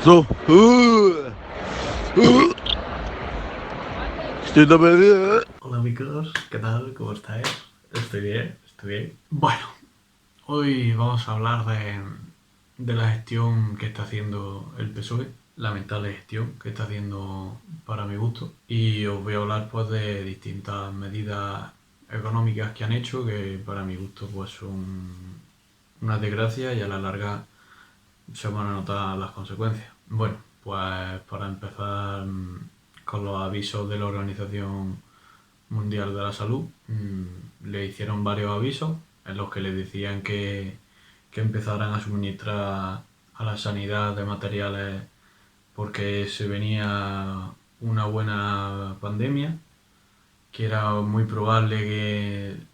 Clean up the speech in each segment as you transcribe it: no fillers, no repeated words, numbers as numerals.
So, estoy también. Hola amigos, ¿qué tal? ¿Cómo estáis? Estoy bien, estoy bien. Bueno, hoy vamos a hablar de la gestión que está haciendo el PSOE, lamentable gestión que está haciendo para mi gusto, y os voy a hablar pues de distintas medidas económicas que han hecho que para mi gusto pues son una desgracia y a la larga se van a notar las consecuencias. Bueno, pues para empezar con los avisos de la Organización Mundial de la Salud, le hicieron varios avisos en los que le decían que empezaran a suministrar a la sanidad de materiales porque se venía una buena pandemia, que era muy probable que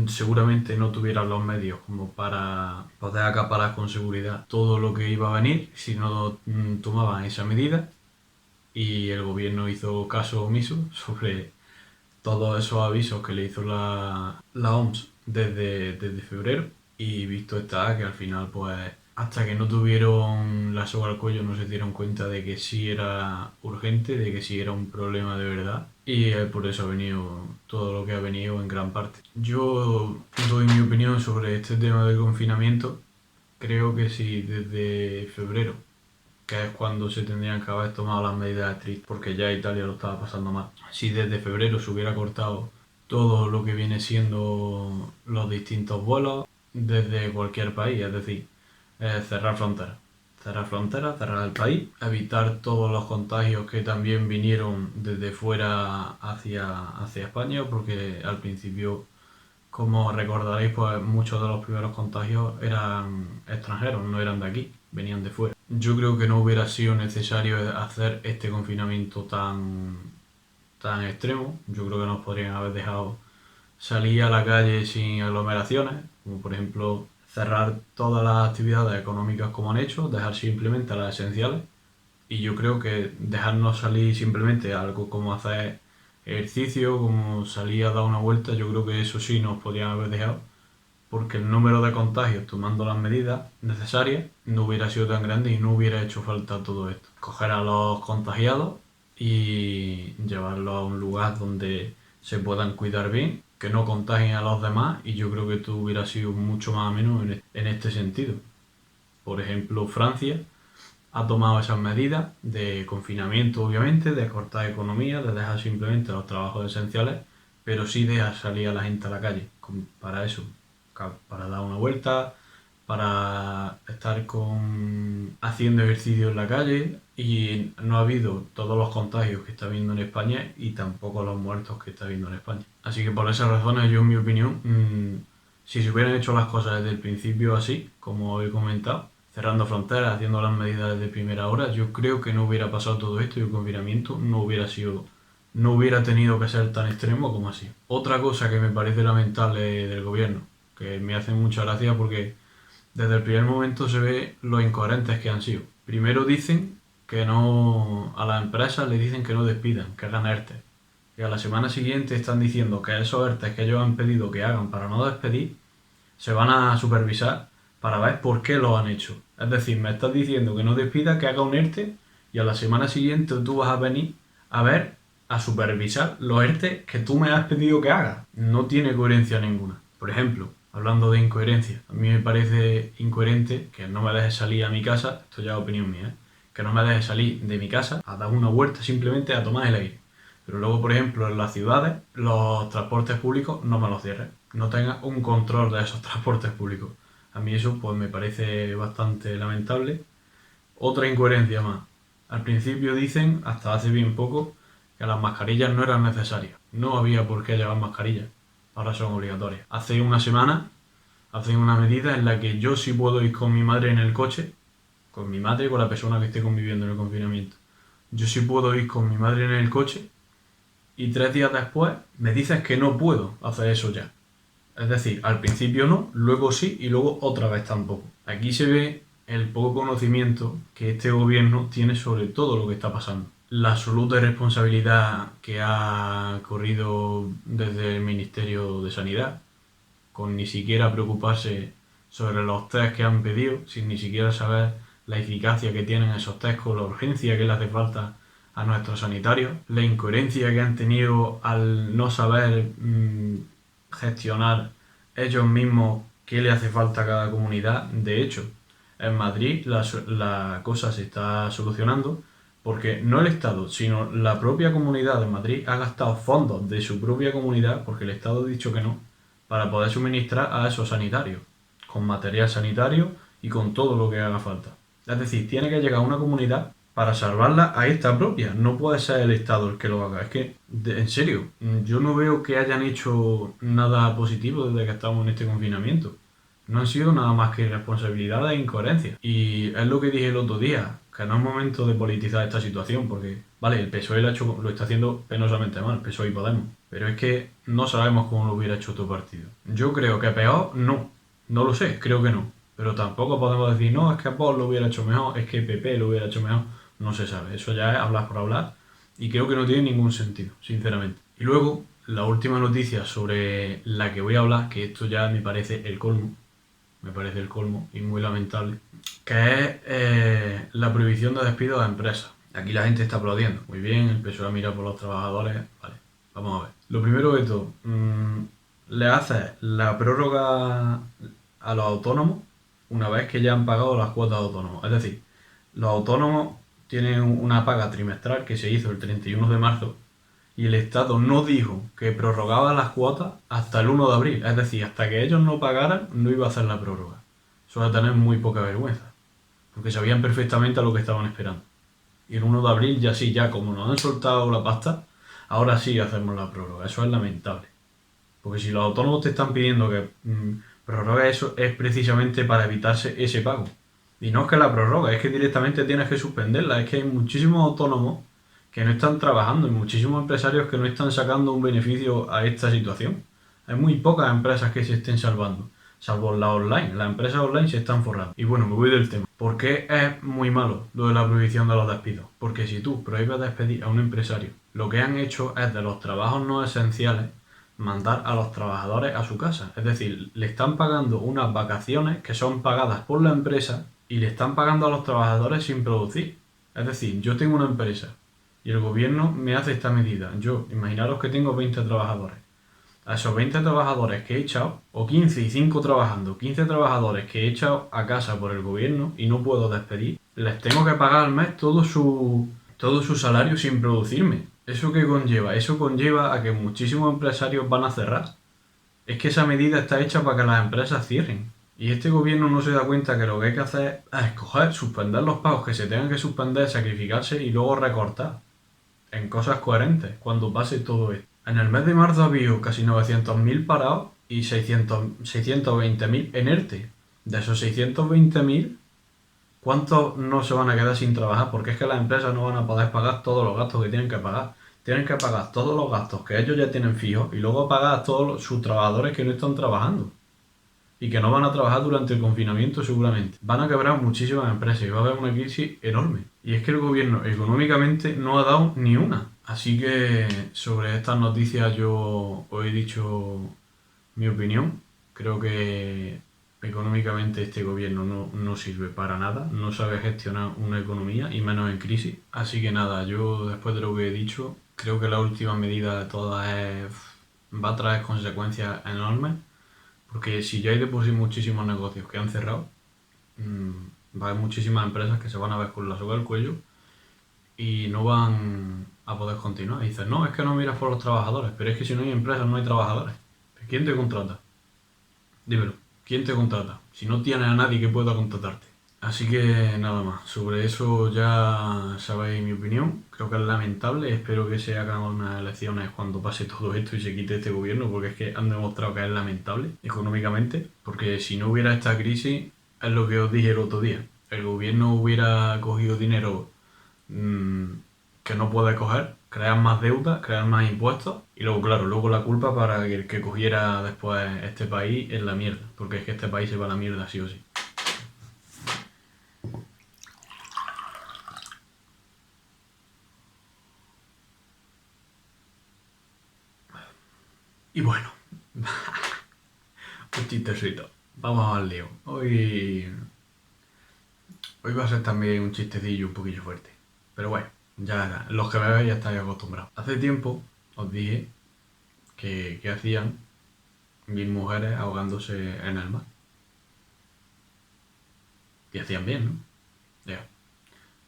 seguramente no tuvieran los medios como para poder acaparar con seguridad todo lo que iba a venir si no tomaban esa medida, y el gobierno hizo caso omiso sobre todos esos avisos que le hizo la OMS desde febrero, y visto está que al final pues hasta que no tuvieron la soga al cuello no se dieron cuenta de que sí era urgente, de que sí era un problema de verdad, y por eso ha venido todo lo que ha venido en gran parte. Yo doy mi opinión sobre este tema del confinamiento. Creo que si desde febrero, que es cuando se tendrían que haber tomado las medidas estrictas, porque ya Italia lo estaba pasando mal. Si desde febrero se hubiera cortado todo lo que viene siendo los distintos vuelos desde cualquier país, es decir, cerrar fronteras. Cerrar fronteras, cerrar el país, evitar todos los contagios que también vinieron desde fuera hacia España, porque al principio, como recordaréis, pues muchos de los primeros contagios eran extranjeros, no eran de aquí, venían de fuera. Yo creo que no hubiera sido necesario hacer este confinamiento tan extremo. Yo creo que nos podrían haber dejado salir a la calle sin aglomeraciones, como por ejemplo cerrar todas las actividades económicas como han hecho, dejar simplemente las esenciales, y yo creo que dejarnos salir simplemente algo como hacer ejercicio, como salir a dar una vuelta, yo creo que eso sí nos podrían haber dejado, porque el número de contagios tomando las medidas necesarias no hubiera sido tan grande y no hubiera hecho falta todo esto. Coger a los contagiados y llevarlos a un lugar donde se puedan cuidar bien, que no contagien a los demás, y yo creo que esto hubiera sido mucho más ameno en este sentido. Por ejemplo, Francia ha tomado esas medidas de confinamiento, obviamente, de cortar economía, de dejar simplemente los trabajos esenciales, pero sí deja salir a la gente a la calle para eso, para dar una vuelta, para estar haciendo ejercicio en la calle, y no ha habido todos los contagios que está habiendo en España y tampoco los muertos que está habiendo en España. Así que por esas razones, yo en mi opinión, si se hubieran hecho las cosas desde el principio así, como he comentado, cerrando fronteras, haciendo las medidas de primera hora, yo creo que no hubiera pasado todo esto y el confinamiento no hubiera tenido que ser tan extremo como así. Otra cosa que me parece lamentable del gobierno, que me hace mucha gracia porque desde el primer momento se ve lo incoherentes que han sido. Primero dicen que no, a las empresas les dicen que no despidan, que hagan ERTE. Y a la semana siguiente están diciendo que esos ERTE que ellos han pedido que hagan para no despedir, se van a supervisar para ver por qué lo han hecho. Es decir, me estás diciendo que no despida, que haga un ERTE, y a la semana siguiente tú vas a venir a ver, a supervisar los ERTE que tú me has pedido que haga. No tiene coherencia ninguna. Por ejemplo, hablando de incoherencia, a mí me parece incoherente que no me dejes salir a mi casa, esto ya es opinión mía, que no me dejes salir de mi casa a dar una vuelta simplemente a tomar el aire. Pero luego, por ejemplo, en las ciudades, los transportes públicos no me los cierres. No tengas un control de esos transportes públicos. A mí eso pues me parece bastante lamentable. Otra incoherencia más. Al principio dicen, hasta hace bien poco, que las mascarillas no eran necesarias. No había por qué llevar mascarillas. Ahora son obligatorias. Hace una semana hacen una medida en la que yo sí puedo ir con mi madre en el coche, con mi madre y con la persona que esté conviviendo en el confinamiento. Yo sí puedo ir con mi madre en el coche, y 3 días después me dices que no puedo hacer eso ya. Es decir, al principio no, luego sí y luego otra vez tampoco. Aquí se ve el poco conocimiento que este gobierno tiene sobre todo lo que está pasando. La absoluta irresponsabilidad que ha corrido desde el Ministerio de Sanidad, con ni siquiera preocuparse sobre los test que han pedido, sin ni siquiera saber la eficacia que tienen esos test, con la urgencia que le hace falta a nuestros sanitarios, la incoherencia que han tenido al no saber gestionar ellos mismos qué le hace falta a cada comunidad. De hecho, en Madrid la cosa se está solucionando porque no el Estado, sino la propia Comunidad de Madrid ha gastado fondos de su propia comunidad, porque el Estado ha dicho que no, para poder suministrar a esos sanitarios, con material sanitario y con todo lo que haga falta. Es decir, tiene que llegar a una comunidad para salvarla a esta propia. No puede ser el Estado el que lo haga. Es que, en serio, yo no veo que hayan hecho nada positivo desde que estamos en este confinamiento. No han sido nada más que irresponsabilidad e incoherencia. Y es lo que dije el otro día, que no es momento de politizar esta situación, porque, vale, el PSOE lo está haciendo penosamente mal, PSOE y Podemos. Pero es que no sabemos cómo lo hubiera hecho otro partido. Yo creo que peor, no. No lo sé, creo que no. Pero tampoco podemos decir, no, es que Vox lo hubiera hecho mejor, es que PP lo hubiera hecho mejor. No se sabe. Eso ya es hablar por hablar. Y creo que no tiene ningún sentido, sinceramente. Y luego, la última noticia sobre la que voy a hablar, que esto ya me parece el colmo, y muy lamentable, que es la prohibición de despidos a empresas. Aquí la gente está aplaudiendo. Muy bien, el PSOE ha mirado por los trabajadores. Vale, vamos a ver. Lo primero de todo, le hace la prórroga a los autónomos una vez que ya han pagado las cuotas de autónomos. Es decir, los autónomos tienen una paga trimestral que se hizo el 31 de marzo y el Estado no dijo que prorrogaba las cuotas hasta el 1 de abril. Es decir, hasta que ellos no pagaran, no iba a hacer la prórroga. Eso va a tener muy poca vergüenza, porque sabían perfectamente a lo que estaban esperando. Y el 1 de abril ya sí, ya como nos han soltado la pasta, ahora sí hacemos la prórroga. Eso es lamentable. Porque si los autónomos te están pidiendo que prorrogue eso, es precisamente para evitarse ese pago. Y no es que la prorroga, es que directamente tienes que suspenderla. Es que hay muchísimos autónomos que no están trabajando y muchísimos empresarios que no están sacando un beneficio a esta situación. Hay muy pocas empresas que se estén salvando, salvo las online. Las empresas online se están forrando. Y bueno, me voy del tema. ¿Por qué es muy malo lo de la prohibición de los despidos? Porque si tú prohíbes despedir a un empresario, lo que han hecho es de los trabajos no esenciales mandar a los trabajadores a su casa. Es decir, le están pagando unas vacaciones que son pagadas por la empresa y le están pagando a los trabajadores sin producir. Es decir, yo tengo una empresa y el gobierno me hace esta medida. Yo, imaginaros que tengo 20 trabajadores. A esos 20 trabajadores que he echado, o 15 y 5 trabajando, 15 trabajadores que he echado a casa por el gobierno y no puedo despedir, les tengo que pagar al mes todo su salario sin producirme. ¿Eso qué conlleva? Eso conlleva a que muchísimos empresarios van a cerrar. Es que esa medida está hecha para que las empresas cierren. Y este gobierno no se da cuenta que lo que hay que hacer es escoger, suspender los pagos que se tengan que suspender, sacrificarse y luego recortar en cosas coherentes cuando pase todo esto. En el mes de marzo ha habido casi 900.000 parados y 620.000 en ERTE. De esos 620.000, ¿cuántos no se van a quedar sin trabajar? Porque es que las empresas no van a poder pagar todos los gastos que tienen que pagar. Tienen que pagar todos los gastos que ellos ya tienen fijos y luego pagar a todos sus trabajadores que no están trabajando y que no van a trabajar durante el confinamiento seguramente. Van a quebrar muchísimas empresas y va a haber una crisis enorme. Y es que el gobierno económicamente no ha dado ni una. Así que sobre estas noticias yo os he dicho mi opinión. Creo que económicamente este gobierno no sirve para nada, no sabe gestionar una economía y menos en crisis. Así que nada, yo después de lo que he dicho, creo que la última medida de todas va a traer consecuencias enormes, porque si ya hay de por sí muchísimos negocios que han cerrado, va a haber muchísimas empresas que se van a ver con la soga al cuello y no van a poder continuar. Y dices, no, es que no miras por los trabajadores, pero es que si no hay empresas no hay trabajadores. ¿Quién te contrata? Dímelo, ¿quién te contrata? Si no tienes a nadie que pueda contratarte. Así que nada más, sobre eso ya sabéis mi opinión. Creo que es lamentable, espero que se hagan unas elecciones cuando pase todo esto y se quite este gobierno, porque es que han demostrado que es lamentable económicamente, porque si no hubiera esta crisis, es lo que os dije el otro día, el gobierno hubiera cogido dinero que no puede coger, crear más deuda, crear más impuestos y luego, claro, luego la culpa para el que cogiera después este país es la mierda, porque es que este país se va a la mierda sí o sí. Y bueno, un chistecito. Vamos al lío. Hoy Hoy va a ser también un chistecillo un poquillo fuerte. Pero bueno, ya los que me veis ya estáis acostumbrados. Hace tiempo os dije que hacían 1000 mujeres ahogándose en el mar. Y hacían bien, ¿no? Ya.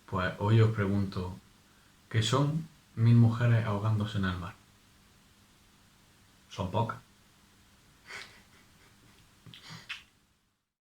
Pues hoy os pregunto, ¿qué son 1000 mujeres ahogándose en el mar? Son pocas.